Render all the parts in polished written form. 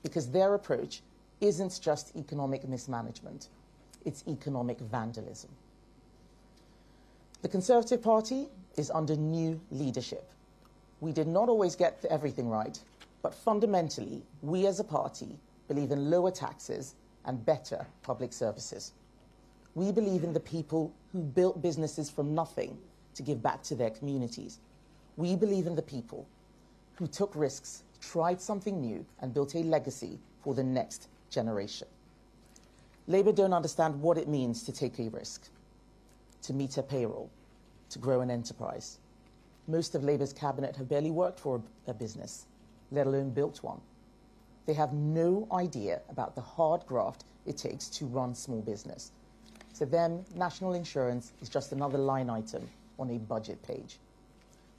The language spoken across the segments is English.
because their approach isn't just economic mismanagement, it's economic vandalism. The Conservative Party is under new leadership. We did not always get everything right, but fundamentally, we as a party believe in lower taxes and better public services. We believe in the people who built businesses from nothing to give back to their communities. We believe in the people who took risks, tried something new, and built a legacy for the next generation. Labour don't understand what it means to take a risk, to meet a payroll, to grow an enterprise. Most of Labour's cabinet have barely worked for a business, let alone built one. They have no idea about the hard graft it takes to run small business. To them, national insurance is just another line item on a budget page.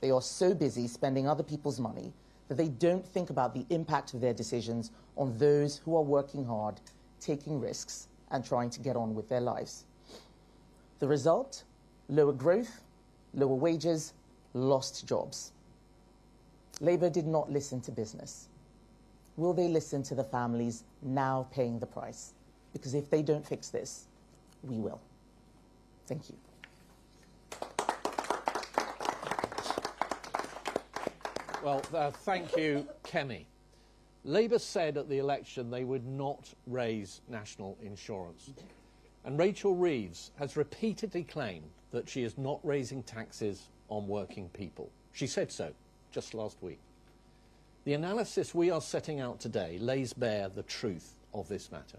They are so busy spending other people's money that they don't think about the impact of their decisions on those who are working hard, taking risks, and trying to get on with their lives. The result? Lower growth, lower wages, lost jobs. Labour did not listen to business. Will they listen to the families now paying the price? Because if they don't fix this, we will. Thank you. Well, thank you, Kemi. Labour said at the election they would not raise national insurance. And Rachel Reeves has repeatedly claimed that she is not raising taxes on working people. She said so just last week. The analysis we are setting out today lays bare the truth of this matter.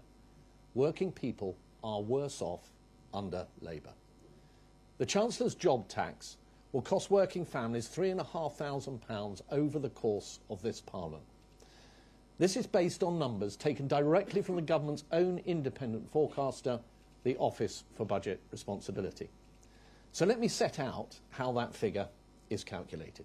Working people are worse off under Labour. The Chancellor's job tax will cost working families £3,500 over the course of this Parliament. This is based on numbers taken directly from the government's own independent forecaster, the Office for Budget Responsibility. So let me set out how that figure is calculated.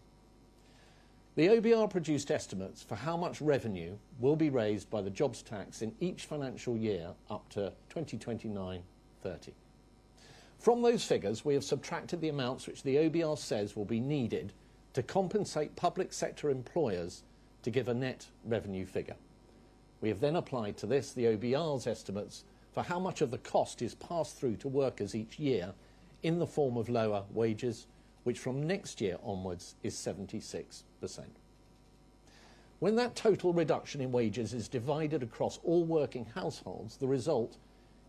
The OBR produced estimates for how much revenue will be raised by the jobs tax in each financial year up to 2029-30. From those figures, we have subtracted the amounts which the OBR says will be needed to compensate public sector employers to give a net revenue figure. We have then applied to this the OBR's estimates for how much of the cost is passed through to workers each year in the form of lower wages, which from next year onwards is 76%. When that total reduction in wages is divided across all working households, the result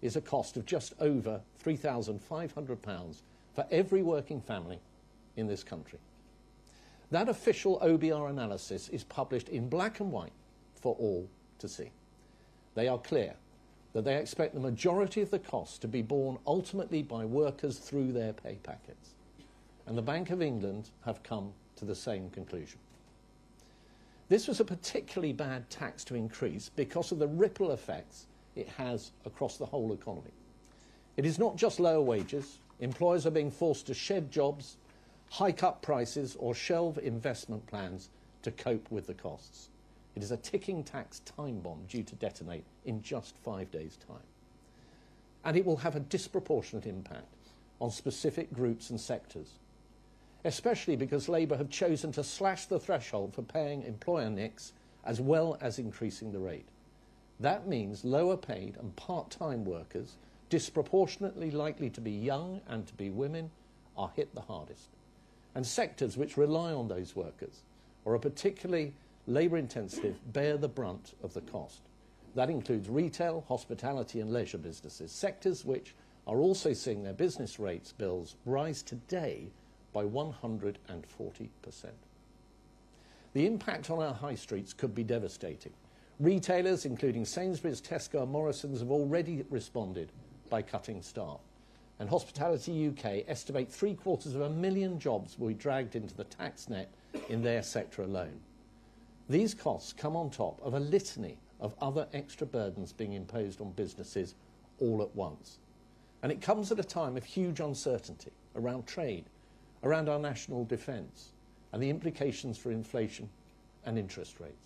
is a cost of just over £3,500 for every working family in this country. That official OBR analysis is published in black and white for all to see. They are clear that they expect the majority of the costs to be borne ultimately by workers through their pay packets. And the Bank of England have come to the same conclusion. This was a particularly bad tax to increase because of the ripple effects it has across the whole economy. It is not just lower wages. Employers are being forced to shed jobs, hike up prices, or shelve investment plans to cope with the costs. It is a ticking tax time bomb due to detonate in just 5 days' time. And it will have a disproportionate impact on specific groups and sectors, especially because Labour have chosen to slash the threshold for paying employer NICs as well as increasing the rate. That means lower paid and part-time workers, disproportionately likely to be young and to be women, are hit the hardest. And sectors which rely on those workers or are particularly labour-intensive bear the brunt of the cost. That includes retail, hospitality and leisure businesses, sectors which are also seeing their business rates bills rise today by 140%. The impact on our high streets could be devastating. Retailers, including Sainsbury's, Tesco and Morrison's, have already responded by cutting staff. And Hospitality UK estimate 750,000 jobs will be dragged into the tax net in their sector alone. These costs come on top of a litany of other extra burdens being imposed on businesses all at once. And it comes at a time of huge uncertainty around trade, around our national defence, and the implications for inflation and interest rates.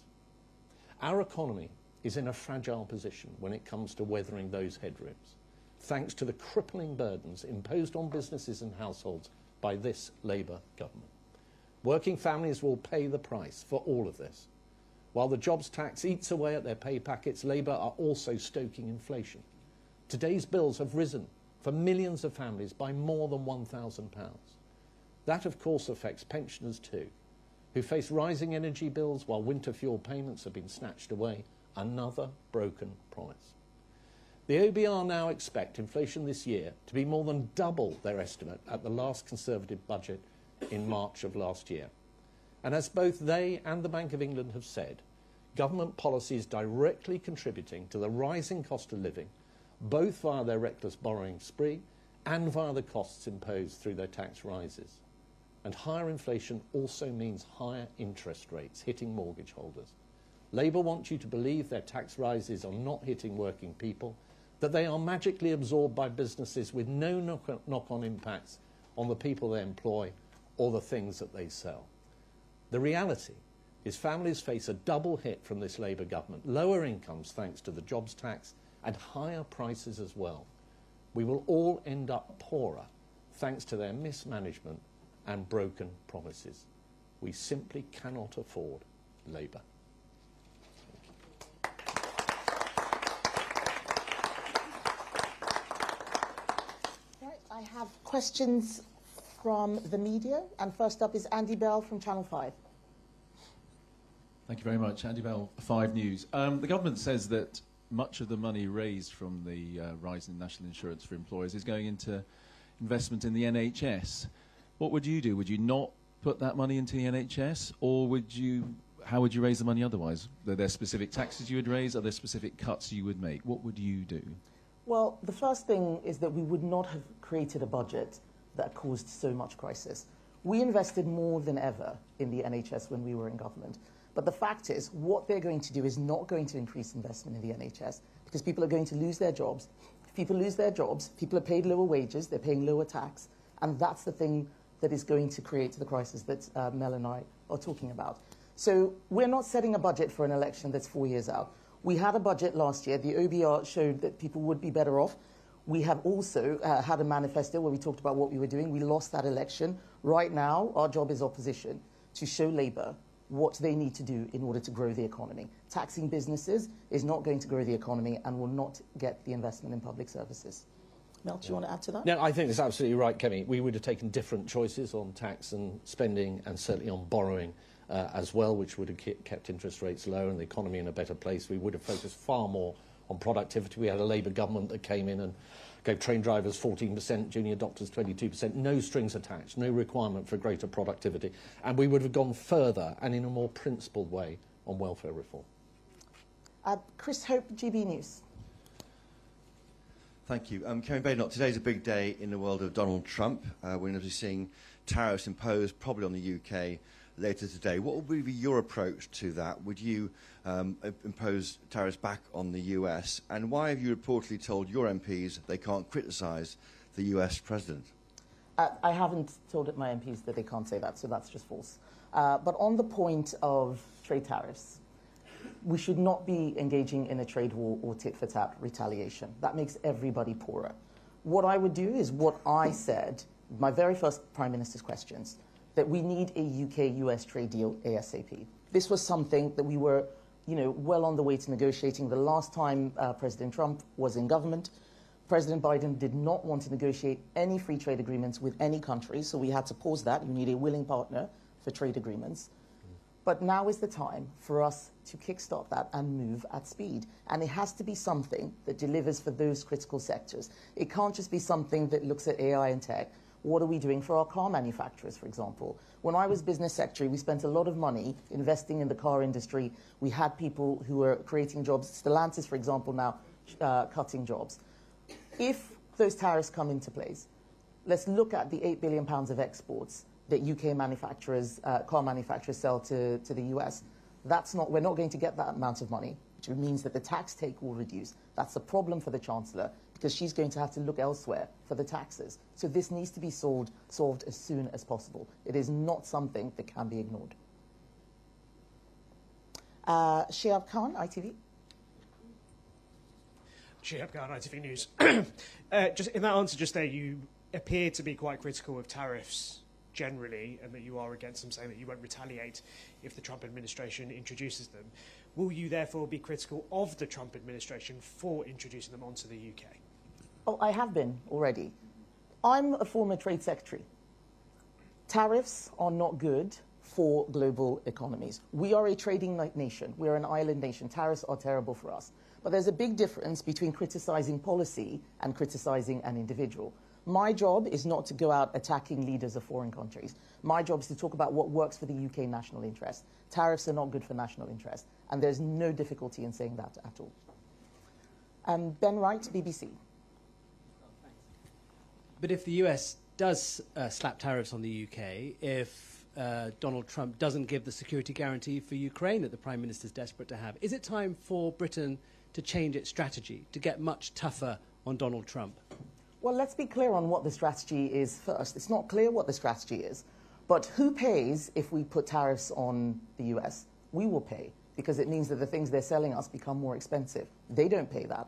Our economy is in a fragile position when it comes to weathering those headwinds, thanks to the crippling burdens imposed on businesses and households by this Labour government. Working families will pay the price for all of this. While the jobs tax eats away at their pay packets, Labour are also stoking inflation. Today's bills have risen for millions of families by more than £1,000. That, of course, affects pensioners too, who face rising energy bills while winter fuel payments have been snatched away. Another broken promise. The OBR now expect inflation this year to be more than double their estimate at the last Conservative budget in March of last year. And as both they and the Bank of England have said, government policy is directly contributing to the rising cost of living, both via their reckless borrowing spree and via the costs imposed through their tax rises. And higher inflation also means higher interest rates hitting mortgage holders. Labour want you to believe their tax rises are not hitting working people, that they are magically absorbed by businesses with no knock-on impacts on the people they employ or the things that they sell. The reality is families face a double hit from this Labour government, lower incomes thanks to the jobs tax and higher prices as well. We will all end up poorer thanks to their mismanagement and broken promises. We simply cannot afford Labour. Right, I have questions from the media, and first up is Andy Bell from Channel 5. Thank you very much. Andy Bell, 5 News. The government says that much of the money raised from the rise in national insurance for employers is going into investment in the NHS. What would you do? Would you not put that money into the NHS, or how would you raise the money otherwise? Are there specific taxes you would raise? Are there specific cuts you would make? What would you do? Well, the first thing is that we would not have created a budget that caused so much crisis. We invested more than ever in the NHS when we were in government. But the fact is, what they're going to do is not going to increase investment in the NHS because people are going to lose their jobs. If people lose their jobs, people are paid lower wages, they're paying lower tax, and that's the thing that is going to create the crisis that Mel and I are talking about. So we're not setting a budget for an election that's 4 years out. We had a budget last year. The OBR showed that people would be better off. We have also had a manifesto where we talked about what we were doing. We lost that election. Right now, our job as opposition to show Labour what they need to do in order to grow the economy. Taxing businesses is not going to grow the economy and will not get the investment in public services. Mel, do you want to add to that? No, I think that's absolutely right, Kemi. We would have taken different choices on tax and spending and certainly on borrowing as well, which would have kept interest rates low and the economy in a better place. We would have focused far more on productivity. We had a Labour government that came in and gave train drivers 14%, junior doctors 22%, no strings attached, no requirement for greater productivity. And we would have gone further and in a more principled way on welfare reform. Chris Hope, GB News. Thank you. Kemi Badenoch, today's a big day in the world of Donald Trump. We're going to be seeing tariffs imposed probably on the UK later today. What would be your approach to that? Would you impose tariffs back on the US? And why have you reportedly told your MPs they can't criticise the US president? I haven't told my MPs that they can't say that, so that's just false. But on the point of trade tariffs, we should not be engaging in a trade war or tit-for-tat retaliation. That makes everybody poorer. What I would do is what I said, my very first Prime Minister's questions, that we need a UK-US trade deal ASAP. This was something that we were, well on the way to negotiating. The last time President Trump was in government, President Biden did not want to negotiate any free trade agreements with any country, so we had to pause that. You need a willing partner for trade agreements. But now is the time for us to kickstart that and move at speed. And it has to be something that delivers for those critical sectors. It can't just be something that looks at AI and tech. What are we doing for our car manufacturers, for example? When I was business secretary, we spent a lot of money investing in the car industry. We had people who were creating jobs. Stellantis, for example, now cutting jobs. If those tariffs come into place, let's look at the £8 billion of exports that UK manufacturers, car manufacturers sell to the US. We're not going to get that amount of money, which means that the tax take will reduce. That's a problem for the Chancellor because she's going to have to look elsewhere for the taxes. So this needs to be solved as soon as possible. It is not something that can be ignored. Shihab Khan, ITV. Shihab Khan, ITV News. Just in that answer just there, you appear to be quite critical of tariffs generally, and that you are against them, saying that you won't retaliate if the Trump administration introduces them. Will you therefore be critical of the Trump administration for introducing them onto the UK? Oh, I have been already. I'm a former trade secretary. Tariffs are not good for global economies. We are a trading nation. We are an island nation. Tariffs are terrible for us. But there's a big difference between criticizing policy and criticizing an individual. My job is not to go out attacking leaders of foreign countries. My job is to talk about what works for the UK national interest. Tariffs are not good for national interest, and there's no difficulty in saying that at all. Ben Wright, BBC. But if the US does slap tariffs on the UK, if Donald Trump doesn't give the security guarantee for Ukraine that the Prime Minister's desperate to have, is it time for Britain to change its strategy, to get much tougher on Donald Trump? Well, let's be clear on what the strategy is first. It's not clear what the strategy is. But who pays if we put tariffs on the US? We will pay, because it means that the things they're selling us become more expensive. They don't pay that.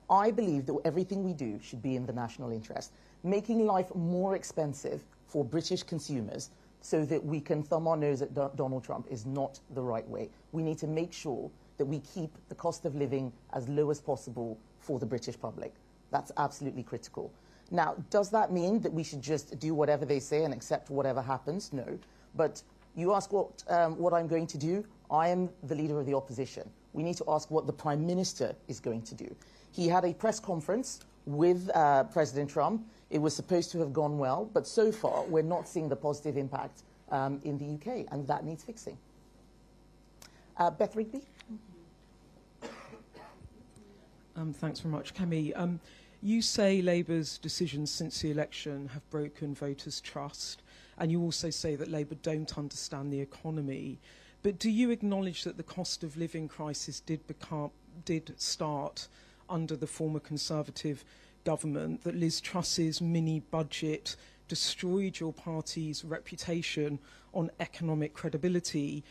I believe that everything we do should be in the national interest. Making life more expensive for British consumers so that we can thumb our nose at Donald Trump is not the right way. We need to make sure that we keep the cost of living as low as possible for the British public. That's absolutely critical. Now, does that mean that we should just do whatever they say and accept whatever happens? No. But you ask what I'm going to do. I am the leader of the opposition. We need to ask what the Prime Minister is going to do. He had a press conference with President Trump. It was supposed to have gone well, but so far we're not seeing the positive impact in the UK, and that needs fixing. Beth Rigby? Thanks very much, Kemi. You say Labour's decisions since the election have broken voters' trust, and you also say that Labour don't understand the economy. But do you acknowledge that the cost of living crisis did start under the former Conservative government, that Liz Truss's mini-budget destroyed your party's reputation on economic credibility,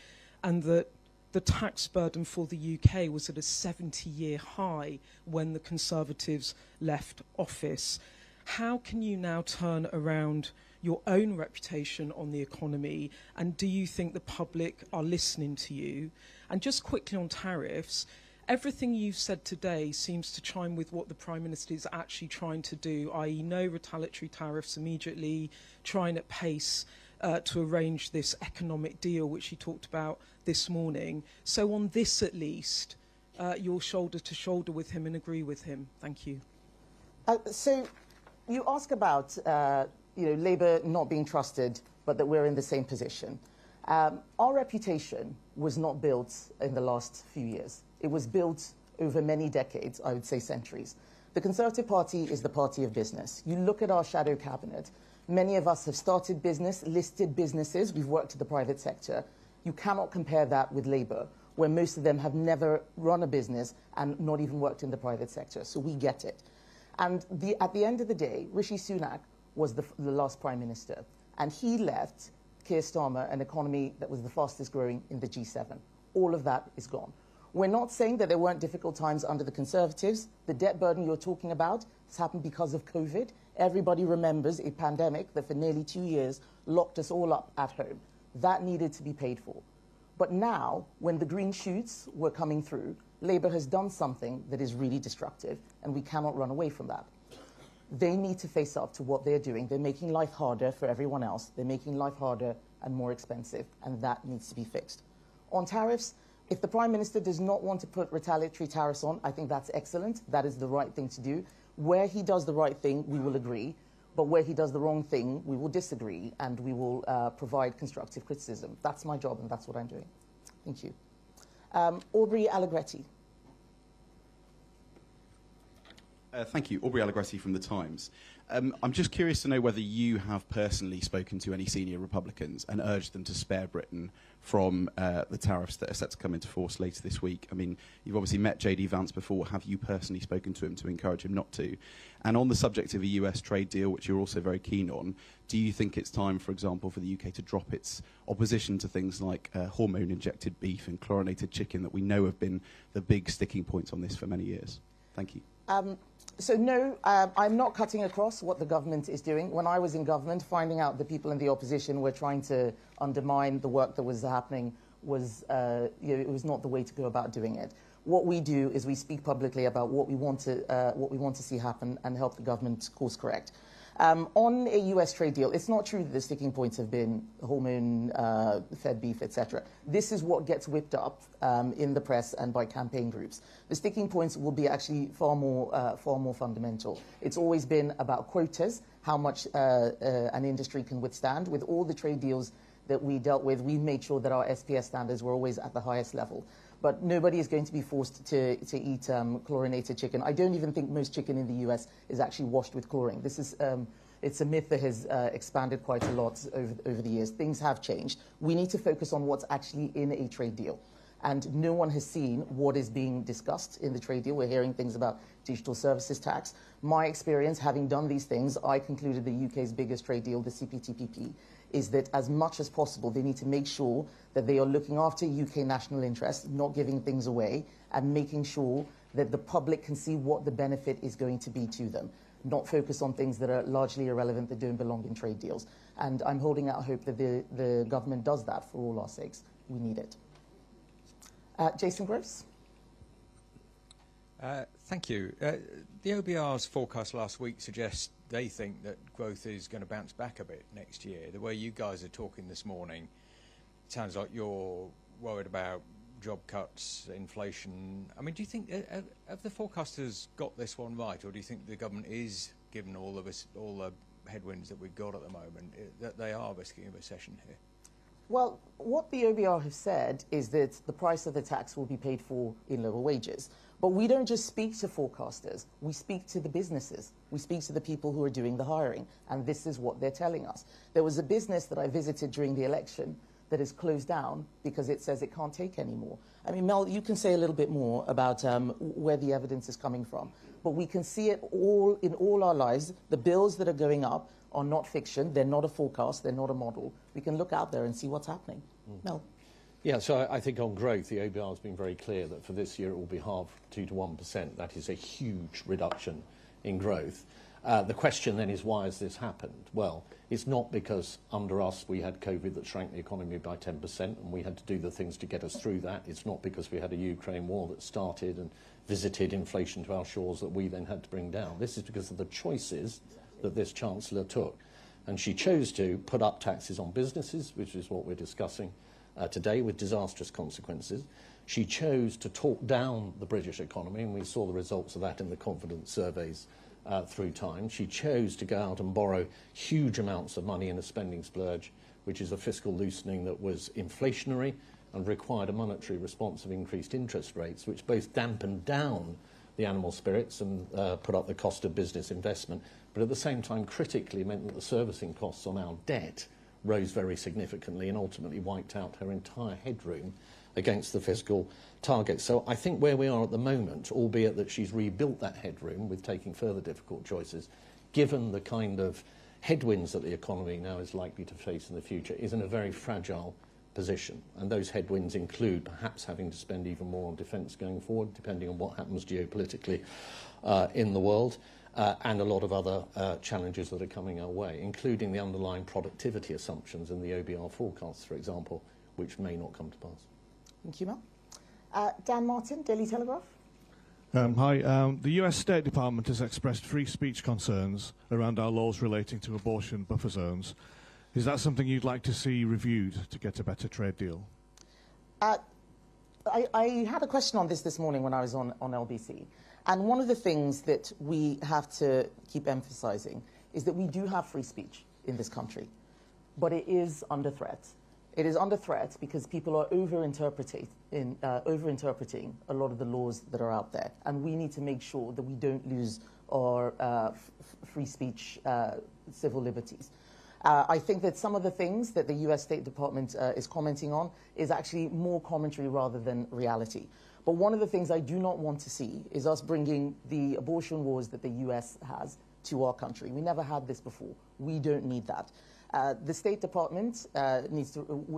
and that the tax burden for the UK was at a 70-year high when the Conservatives left office? How can you now turn around your own reputation on the economy, and do you think the public are listening to you? And just quickly on tariffs, everything you've said today seems to chime with what the Prime Minister is actually trying to do, i.e. no retaliatory tariffs immediately, trying at pace to arrange this economic deal, which he talked about this morning. So on this, at least, you're shoulder to shoulder with him and agree with him. Thank you. So you ask about Labour not being trusted, but that we're in the same position. Our reputation was not built in the last few years. It was built over many decades, I would say centuries. The Conservative Party is the party of business. You look at our shadow cabinet. Many of us have started business, listed businesses. We've worked in the private sector. You cannot compare that with Labour, where most of them have never run a business and not even worked in the private sector. So we get it. And at the end of the day, Rishi Sunak was the last Prime Minister, and he left Keir Starmer an economy that was the fastest growing in the G7. All of that is gone. We're not saying that there weren't difficult times under the Conservatives. The debt burden you're talking about has happened because of COVID. Everybody remembers a pandemic that for nearly 2 years locked us all up at home. That needed to be paid for. But now, when the green shoots were coming through, Labour has done something that is really destructive, and we cannot run away from that. They need to face up to what they're doing. They're making life harder for everyone else. They're making life harder and more expensive, and that needs to be fixed. On tariffs, if the Prime Minister does not want to put retaliatory tariffs on, I think that's excellent. That is the right thing to do. Where he does the right thing, we will agree. But where he does the wrong thing, we will disagree, and we will provide constructive criticism. That's my job, and that's what I'm doing. Thank you. Aubrey Allegretti. Thank you. Aubrey Allegretti from The Times. I'm just curious to know whether you have personally spoken to any senior Republicans and urged them to spare Britain from the tariffs that are set to come into force later this week. I mean, you've obviously met J.D. Vance before. Have you personally spoken to him to encourage him not to? And on the subject of a US trade deal, which you're also very keen on, do you think it's time, for example, for the UK to drop its opposition to things like hormone-injected beef and chlorinated chicken that we know have been the big sticking points on this for many years? Thank you. So no, I'm not cutting across what the government is doing. When I was in government, finding out that people in the opposition were trying to undermine the work that was happening was, it was not the way to go about doing it. What we do is we speak publicly about what we want to see happen and help the government course correct. On a US trade deal, it's not true that the sticking points have been hormone-fed beef, etc. This is what gets whipped up in the press and by campaign groups. The sticking points will be actually far more fundamental. It's always been about quotas, how much an industry can withstand. With all the trade deals that we dealt with, we made sure that our SPS standards were always at the highest level. But nobody is going to be forced to eat chlorinated chicken. I don't even think most chicken in the US is actually washed with chlorine. This is, it's a myth that has expanded quite a lot over the years. Things have changed. We need to focus on what's actually in a trade deal. And no one has seen what is being discussed in the trade deal. We're hearing things about digital services tax. My experience, having done these things, I concluded the UK's biggest trade deal, the CPTPP, is that as much as possible, they need to make sure that they are looking after UK national interests, not giving things away, and making sure that the public can see what the benefit is going to be to them, not focus on things that are largely irrelevant, that don't belong in trade deals. And I'm holding out hope that the government does that for all our sakes. We need it. Jason Gross. Thank you. The OBR's forecast last week suggests they think that growth is going to bounce back a bit next year. The way you guys are talking this morning, it sounds like you're worried about job cuts, inflation. I mean, do you think, have the forecasters got this one right, or do you think the government is, given all the headwinds that we've got at the moment, that they are risking a recession here? Well, what the OBR have said is that the price of the tax will be paid for in lower wages. But we don't just speak to forecasters. We speak to the businesses. We speak to the people who are doing the hiring. And this is what they're telling us. There was a business that I visited during the election that is closed down because it says it can't take anymore. I mean, Mel, you can say a little bit more about where the evidence is coming from. But we can see it all in all our lives. The bills that are going up are not fiction. They're not a forecast. They're not a model. We can look out there and see what's happening. Mel. Yeah, so I think on growth, the OBR has been very clear that for this year it will be halved, 2 to 1%. That is a huge reduction in growth. The question then is, why has this happened? Well, it's not because under us we had COVID that shrank the economy by 10% and we had to do the things to get us through that. It's not because we had a Ukraine war that started and visited inflation to our shores that we then had to bring down. This is because of the choices that this Chancellor took. And she chose to put up taxes on businesses, which is what we're discussing today, with disastrous consequences. She chose to talk down the British economy, and we saw the results of that in the confidence surveys through time. She chose to go out and borrow huge amounts of money in a spending splurge, which is a fiscal loosening that was inflationary and required a monetary response of increased interest rates, which both dampened down the animal spirits and put up the cost of business investment, but at the same time critically meant that the servicing costs on our debt rose very significantly and ultimately wiped out her entire headroom against the fiscal targets. So I think where we are at the moment, albeit that she's rebuilt that headroom with taking further difficult choices, given the kind of headwinds that the economy now is likely to face in the future, is in a very fragile position. And those headwinds include perhaps having to spend even more on defence going forward, depending on what happens geopolitically in the world. And a lot of other challenges that are coming our way, including the underlying productivity assumptions in the OBR forecasts, for example, which may not come to pass. Thank you, Mel. Dan Martin, Daily Telegraph. Hi. The US State Department has expressed free speech concerns around our laws relating to abortion buffer zones. Is that something you'd like to see reviewed to get a better trade deal? I had a question on this morning when I was on LBC. And one of the things that we have to keep emphasizing is that we do have free speech in this country, but it is under threat. It is under threat because people are over-interpreting a lot of the laws that are out there. And we need to make sure that we don't lose our free speech civil liberties. I think that some of the things that the US State Department is commenting on is actually more commentary rather than reality. But one of the things I do not want to see is us bringing the abortion wars that the US has to our country. We never had this before. We don't need that. The State Department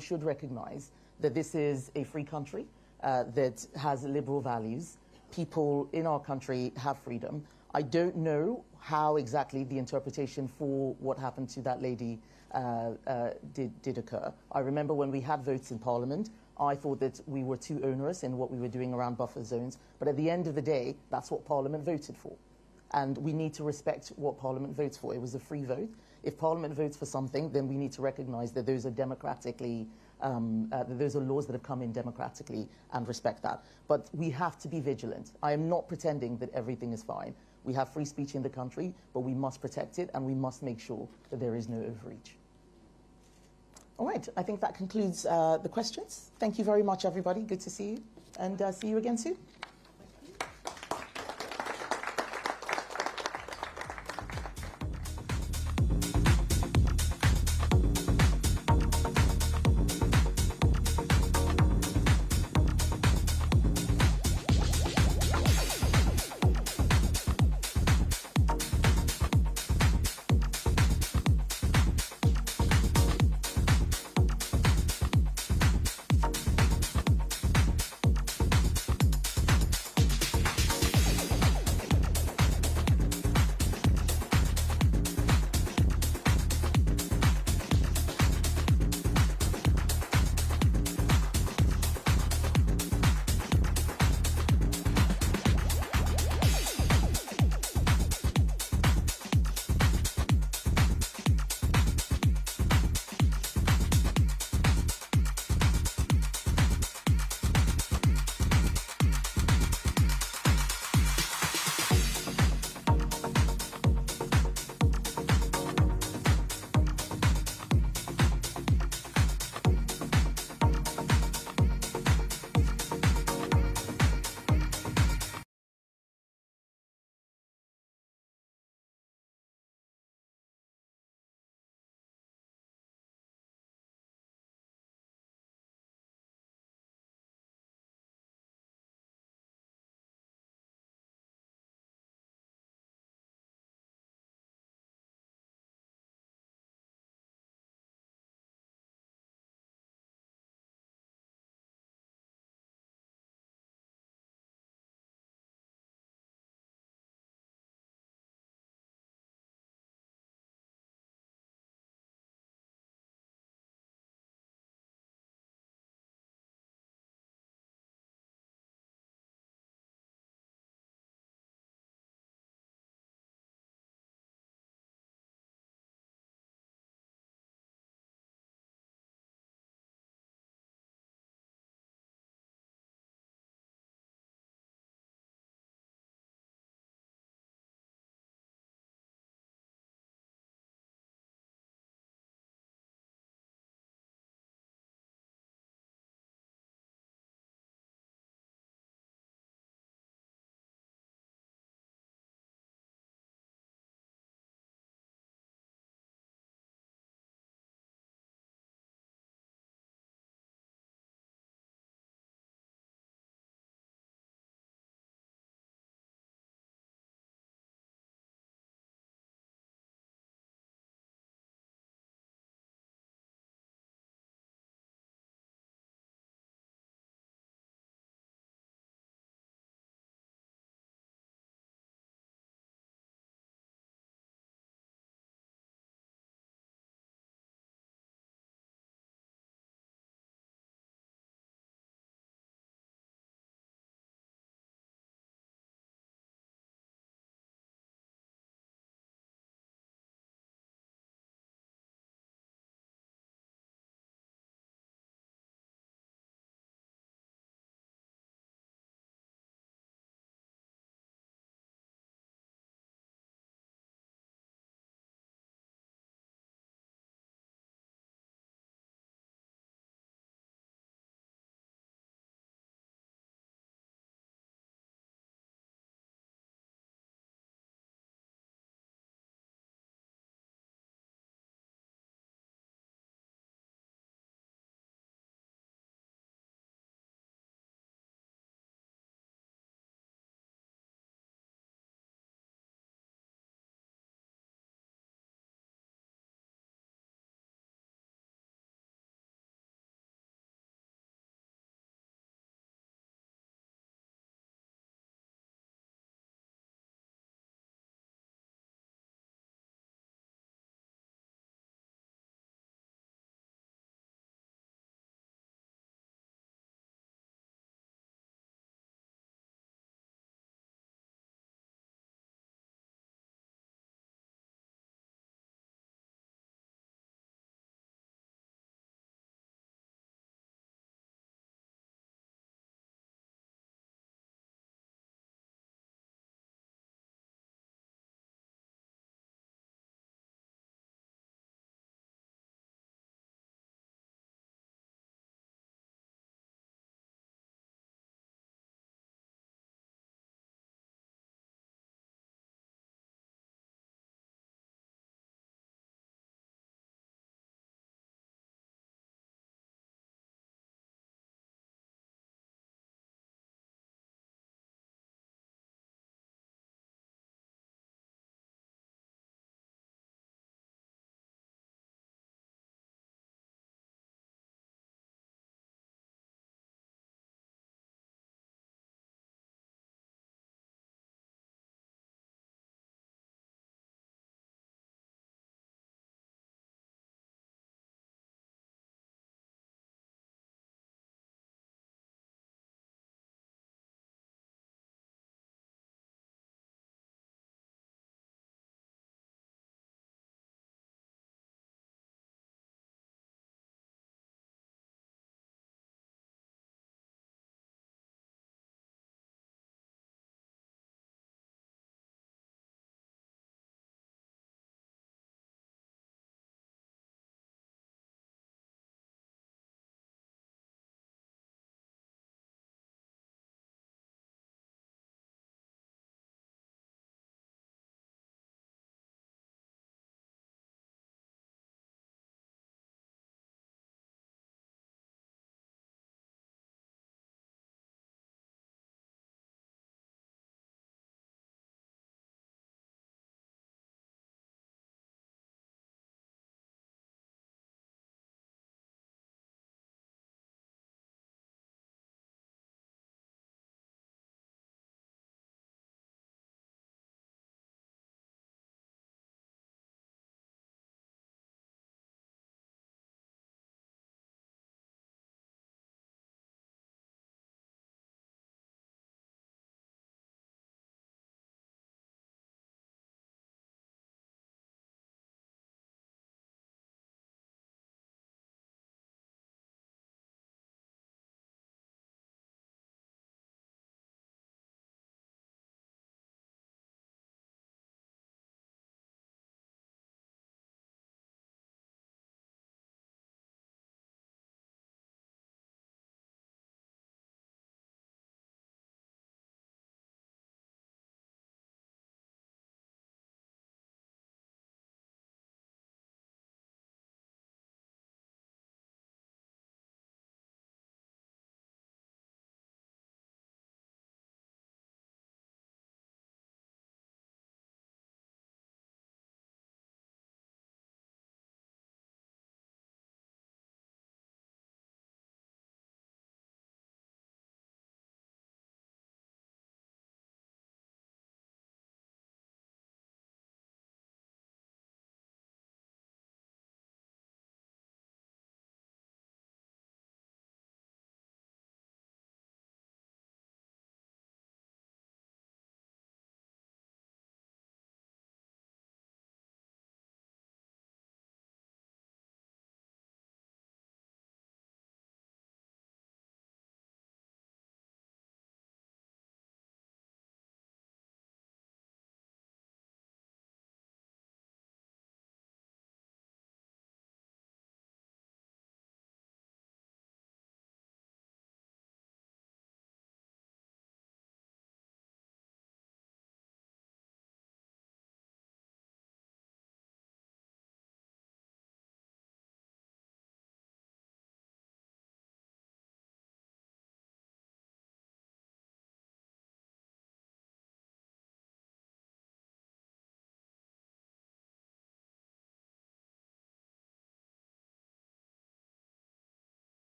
should recognize that this is a free country that has liberal values, people in our country have freedom. I don't know how exactly the interpretation for what happened to that lady did occur. I remember when we had votes in Parliament, I thought that we were too onerous in what we were doing around buffer zones. But at the end of the day, that's what Parliament voted for. And we need to respect what Parliament votes for. It was a free vote. If Parliament votes for something, then we need to recognise that those are democratically, that those are laws that have come in democratically, and respect that. But we have to be vigilant. I am not pretending that everything is fine. We have free speech in the country, but we must protect it, and we must make sure that there is no overreach. All right, I think that concludes the questions. Thank you very much, everybody. Good to see you, and see you again soon.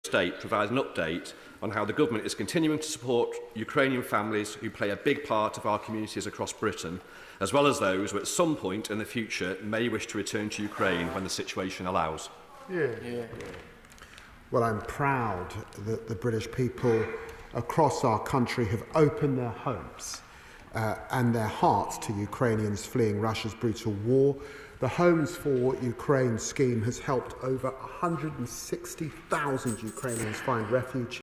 State provides an update on how the government is continuing to support Ukrainian families who play a big part of our communities across Britain, as well as those who at some point in the future may wish to return to Ukraine when the situation allows. Well, I'm proud that the British people across our country have opened their homes and their hearts to Ukrainians fleeing Russia's brutal war. The Homes for Ukraine scheme has helped over 160,000 Ukrainians find refuge